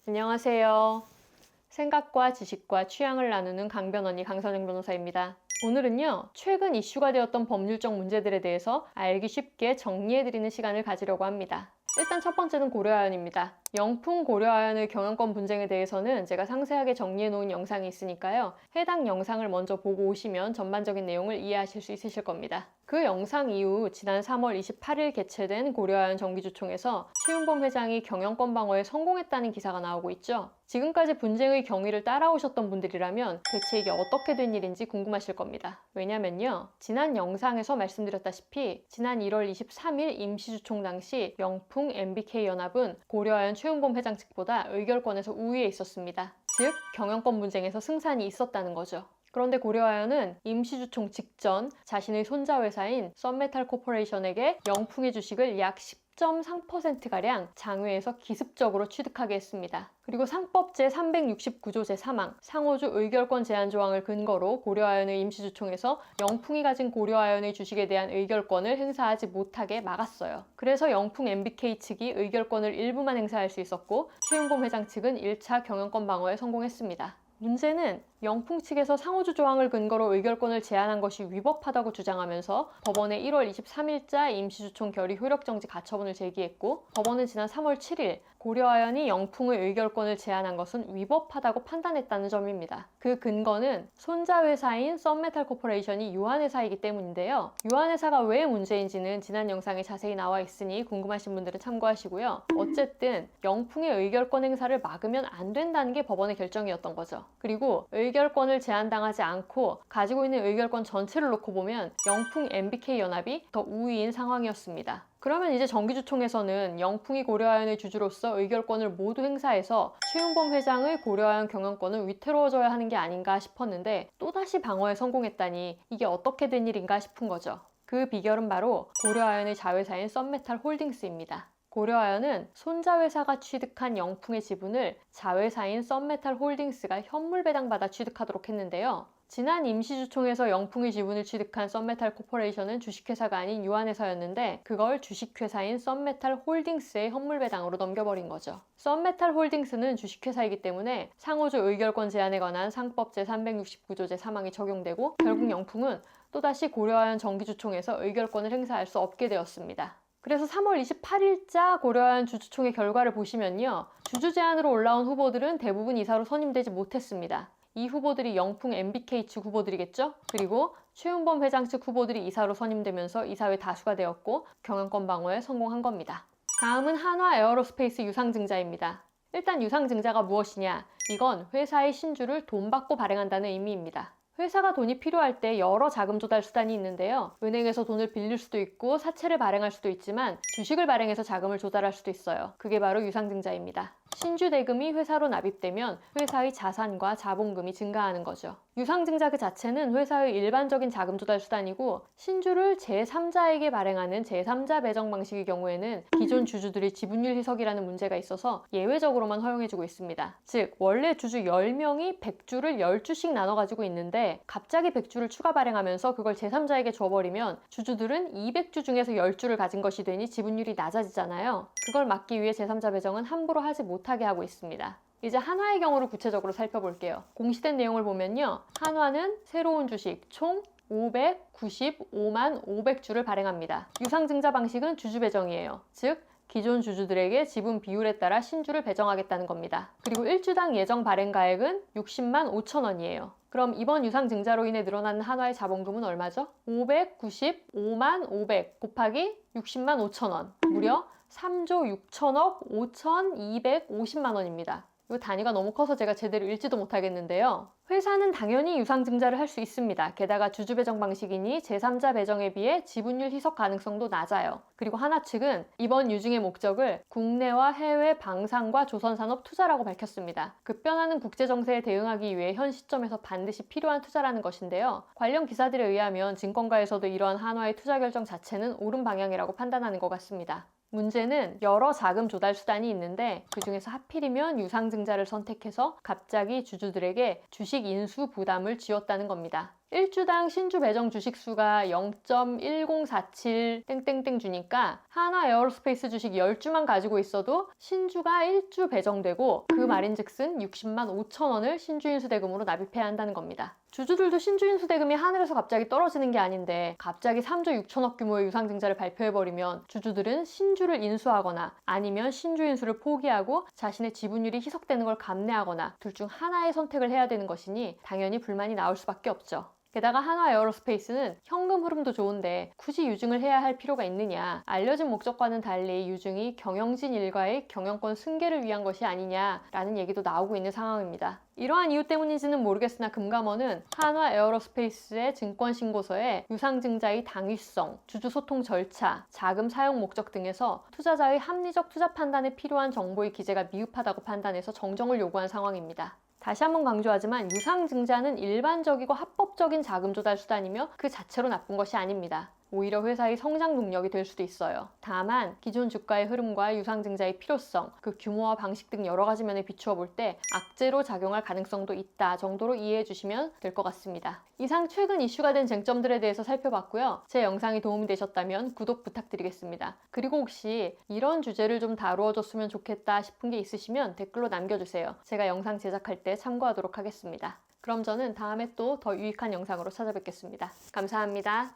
안녕하세요. 생각과 지식과 취향을 나누는 강변언니 강선영 변호사입니다. 오늘은요, 최근 이슈가 되었던 법률적 문제들에 대해서 알기 쉽게 정리해드리는 시간을 가지려고 합니다. 일단 첫 번째는 고려아연입니다. 영풍 고려아연의 경영권 분쟁에 대해서는 제가 상세하게 정리해놓은 영상이 있으니까요. 해당 영상을 먼저 보고 오시면 전반적인 내용을 이해하실 수 있으실 겁니다. 그 영상 이후 지난 3월 28일 개최된 고려아연 정기주총에서 최윤범 회장이 경영권 방어에 성공했다는 기사가 나오고 있죠. 지금까지 분쟁의 경위를 따라오셨던 분들이라면 대체 이게 어떻게 된 일인지 궁금하실 겁니다. 왜냐면요, 지난 영상에서 말씀드렸다시피 지난 1월 23일 임시주총 당시 영풍 MBK연합은 고려아연 최윤범 회장 측보다 의결권에서 우위에 있었습니다. 즉, 경영권 분쟁에서 승산이 있었다는 거죠. 그런데 고려아연은 임시주총 직전 자신의 손자 회사인 썬메탈 코퍼레이션에게 영풍의 주식을 약 10.3%가량 장외에서 기습적으로 취득하게 했습니다. 그리고 상법 제369조 제3항 상호주 의결권 제한 조항을 근거로 고려아연의 임시주총에서 영풍이 가진 고려아연의 주식에 대한 의결권을 행사하지 못하게 막았어요. 그래서 영풍 MBK 측이 의결권을 일부만 행사할 수 있었고 최윤범 회장 측은 1차 경영권 방어에 성공했습니다. 문제는 영풍 측에서 상호주 조항을 근거로 의결권을 제한한 것이 위법하다고 주장하면서 법원에 1월 23일자 임시주총 결의 효력정지 가처분을 제기했고, 법원은 지난 3월 7일 고려아연이 영풍의 의결권을 제한한 것은 위법하다고 판단했다는 점입니다. 그 근거는 손자 회사인 썬메탈 코퍼레이션이 유한회사이기 때문인데요. 유한회사가 왜 문제인지는 지난 영상에 자세히 나와 있으니 궁금하신 분들은 참고하시고요. 어쨌든 영풍의 의결권 행사를 막으면 안 된다는 게 법원의 결정이었던 거죠. 그리고 의결권을 제한당하지 않고 가지고 있는 의결권 전체를 놓고 보면 영풍 MBK연합이 더 우위인 상황이었습니다. 그러면 이제 정기주총에서는 영풍이 고려아연의 주주로서 의결권을 모두 행사해서 최윤범 회장의 고려아연 경영권은 위태로워져야 하는 게 아닌가 싶었는데 또다시 방어에 성공했다니 이게 어떻게 된 일인가 싶은 거죠. 그 비결은 바로 고려아연의 자회사인 썬메탈 홀딩스입니다. 고려아연은 손자 회사가 취득한 영풍의 지분을 자회사인 썬메탈 홀딩스가 현물 배당받아 취득하도록 했는데요. 지난 임시주총에서 영풍의 지분을 취득한 썬메탈 코퍼레이션은 주식회사가 아닌 유한회사였는데 그걸 주식회사인 썬메탈 홀딩스의 현물 배당으로 넘겨버린 거죠. 썬메탈 홀딩스는 주식회사이기 때문에 상호주 의결권 제한에 관한 상법 제369조 제3항이 적용되고 결국 영풍은 또다시 고려아연 정기주총에서 의결권을 행사할 수 없게 되었습니다. 그래서 3월 28일자 고려아연 주주총의 결과를 보시면요. 주주 제안으로 올라온 후보들은 대부분 이사로 선임되지 못했습니다. 이 후보들이 영풍 MBK 측 후보들이겠죠? 그리고 최윤범 회장 측 후보들이 이사로 선임되면서 이사회 다수가 되었고 경영권 방어에 성공한 겁니다. 다음은 한화 에어로스페이스 유상증자입니다. 일단 유상증자가 무엇이냐? 이건 회사의 신주를 돈 받고 발행한다는 의미입니다. 회사가 돈이 필요할 때 여러 자금 조달 수단이 있는데요. 은행에서 돈을 빌릴 수도 있고 사채를 발행할 수도 있지만 주식을 발행해서 자금을 조달할 수도 있어요. 그게 바로 유상증자입니다. 신주 대금이 회사로 납입되면 회사의 자산과 자본금이 증가하는 거죠. 유상증자 그 자체는 회사의 일반적인 자금 조달 수단이고 신주를 제3자에게 발행하는 제3자 배정 방식의 경우에는 기존 주주들이 지분율 희석이라는 문제가 있어서 예외적으로만 허용해주고 있습니다. 즉 원래 주주 10명이 100주를 10주씩 나눠 가지고 있는데 갑자기 100주를 추가 발행하면서 그걸 제3자에게 줘버리면 주주들은 200주 중에서 10주를 가진 것이 되니 지분율이 낮아지잖아요. 그걸 막기 위해 제3자 배정은 함부로 하지 못하게 하고 있습니다. 이제 한화의 경우를 구체적으로 살펴볼게요. 공시된 내용을 보면요. 한화는 새로운 주식 총 595만 500주를 발행합니다. 유상증자 방식은 주주 배정이에요. 즉 기존 주주들에게 지분 비율에 따라 신주를 배정하겠다는 겁니다. 그리고 1주당 예정 발행 가액은 60만 5천 원이에요. 그럼 이번 유상증자로 인해 늘어나는 한화의 자본금은 얼마죠? 595만 500 곱하기 60만 5천 원. 무려 3조 6천억 5,250만 원입니다. 이 단위가 너무 커서 제가 제대로 읽지도 못하겠는데요. 회사는 당연히 유상증자를 할 수 있습니다. 게다가 주주 배정 방식이니 제3자 배정에 비해 지분율 희석 가능성도 낮아요. 그리고 한화 측은 이번 유증의 목적을 국내와 해외 방산과 조선산업 투자라고 밝혔습니다. 급변하는 국제정세에 대응하기 위해 현 시점에서 반드시 필요한 투자라는 것인데요. 관련 기사들에 의하면 증권가에서도 이러한 한화의 투자 결정 자체는 옳은 방향이라고 판단하는 것 같습니다. 문제는 여러 자금 조달 수단이 있는데 그중에서 하필이면 유상증자를 선택해서 갑자기 주주들에게 주식 인수 부담을 지었다는 겁니다. 1주당 신주 배정 주식수가 0.1047 땡땡땡 주니까 한화 에어로스페이스 주식 10주만 가지고 있어도 신주가 1주 배정되고 그 말인즉슨 60만 5천 원을 신주인수대금으로 납입해야 한다는 겁니다. 주주들도 신주인수대금이 하늘에서 갑자기 떨어지는 게 아닌데 갑자기 3조 6천억 규모의 유상증자를 발표해버리면 주주들은 신주를 인수하거나 아니면 신주인수를 포기하고 자신의 지분율이 희석되는 걸 감내하거나 둘 중 하나의 선택을 해야 되는 것이니 당연히 불만이 나올 수밖에 없죠. 게다가 한화 에어로스페이스는 현금 흐름도 좋은데 굳이 유증을 해야 할 필요가 있느냐, 알려진 목적과는 달리 유증이 경영진 일가의 경영권 승계를 위한 것이 아니냐라는 얘기도 나오고 있는 상황입니다. 이러한 이유 때문인지는 모르겠으나 금감원은 한화 에어로스페이스의 증권신고서에 유상증자의 당위성, 주주소통 절차, 자금 사용 목적 등에서 투자자의 합리적 투자 판단에 필요한 정보의 기재가 미흡하다고 판단해서 정정을 요구한 상황입니다. 다시 한번 강조하지만 유상증자는 일반적이고 합법적인 자금 조달 수단이며 그 자체로 나쁜 것이 아닙니다. 오히려 회사의 성장 동력이 될 수도 있어요. 다만 기존 주가의 흐름과 유상증자의 필요성, 그 규모와 방식 등 여러 가지 면에 비추어 볼 때 악재로 작용할 가능성도 있다 정도로 이해해 주시면 될 것 같습니다. 이상 최근 이슈가 된 쟁점들에 대해서 살펴봤고요. 제 영상이 도움이 되셨다면 구독 부탁드리겠습니다. 그리고 혹시 이런 주제를 좀 다루어 줬으면 좋겠다 싶은 게 있으시면 댓글로 남겨주세요. 제가 영상 제작할 때 참고하도록 하겠습니다. 그럼 저는 다음에 또 더 유익한 영상으로 찾아뵙겠습니다. 감사합니다.